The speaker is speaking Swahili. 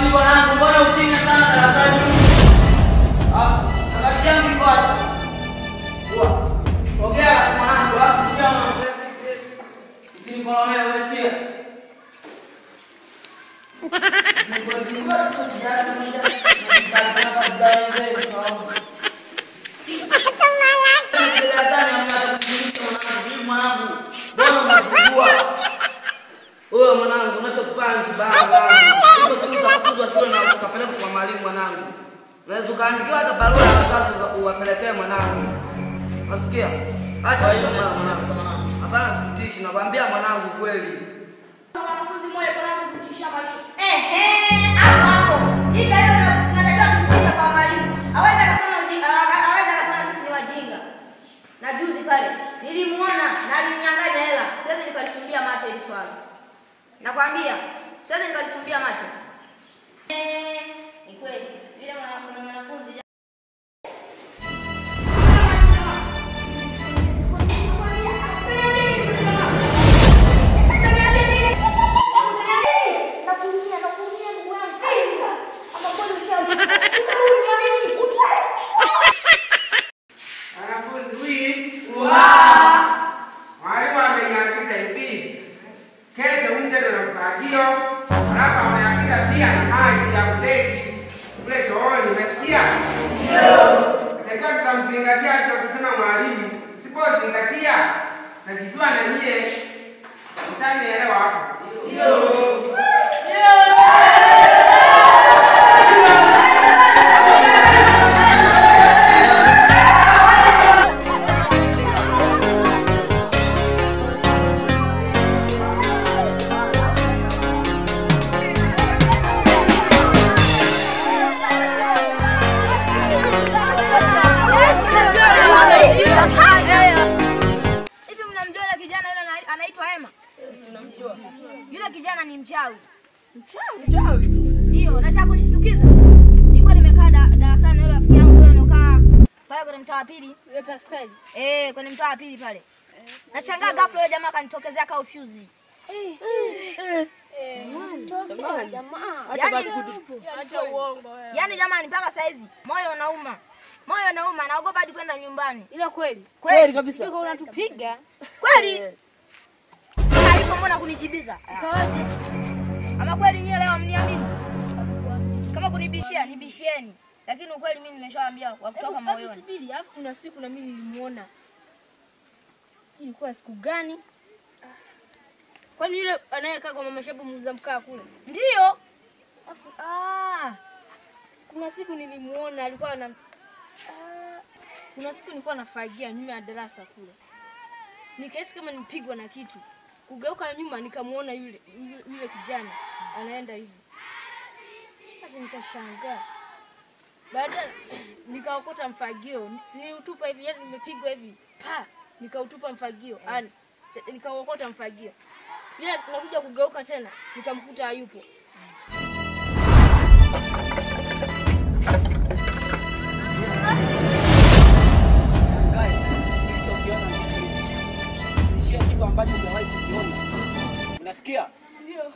Wapi wanangu, mbona ukimya sana darasani? Kazi yangu iko wapi? Ongea mwanangu, wapi sikia mwanangu. Usimkolomea wewe sikia. Wewe mwanangu unachokifanya kibaya. Hiyo si utafukuzwa shule na ukapeleka kwa mwalimu mwanangu. Unaweza kaandikiwa hata barua ya wazazi uwapelekee mwanangu. Unasikia? Acha hiyo mwanangu. Hapana sikutishi, nakwambia mwanangu kweli. Wanafunzi mmoja tunazokutishia maisha. Hapo. Hii kaida tunatakiwa kufikisha kwa mwalimu. Aweza katona sisi ni wajinga. Na juzi pale nilimuona na alininyang'anya hela. Siwezi nikalifumbia macho hili swali. Nakwambia, siwezi nikalifumbia macho. Ni kweli. Yule mwanafunzi Najijua na nyie msanielewa hapo. Tunamjua. Yule kijana ni mchawi. Mchawi? Ndio, nataka kunishtukiza. Nilikuwa nimekaa darasani na yule rafiki yangu yule anokaa pale kwenye mtaa wa pili. Yule Pascal. Kwenye mtaa wa pili pale. Nashangaa ghafla yule jamaa kanitokezea kama fuse. Jamaa. Acha uongo wewe. Yaani jamani mpaka saizi moyo unauma. Naogopa hadi kwenda nyumbani. Ila kweli. Kweli kabisa. Uko unatupiga. Kweli. Mbona kunijibiza? Kawaje? Ama kweli nyie leo mniamini? Kama kunibishia, nibishieni. Lakini ukweli mimi nimeshawaambia wa kutoka moyoni. Subiri, alafu kuna siku na mimi nilimuona. Ilikuwa siku gani? Kwani yule anayekaa kwa mama Shabu muuza mkaa kule? Ndio. Kuna siku nilimuona alikuwa na kuna siku nilikuwa nafagia nyuma ya darasa kule. Nikahisi kama nipigwa na kitu. Kugeuka nyuma nikamuona yule kijana anaenda hivi. Sasa nikashangaa. Baadaye nikaokota mfagio. Siniutupa hivi, yani nimepigwa hivi. Nikautupa mfagio. Nikaokota mfagio. Yeye tunakuja kugeuka tena, nikamkuta hayupo. Kitu ambacho hujawahi kukiona. Unasikia? Ndio.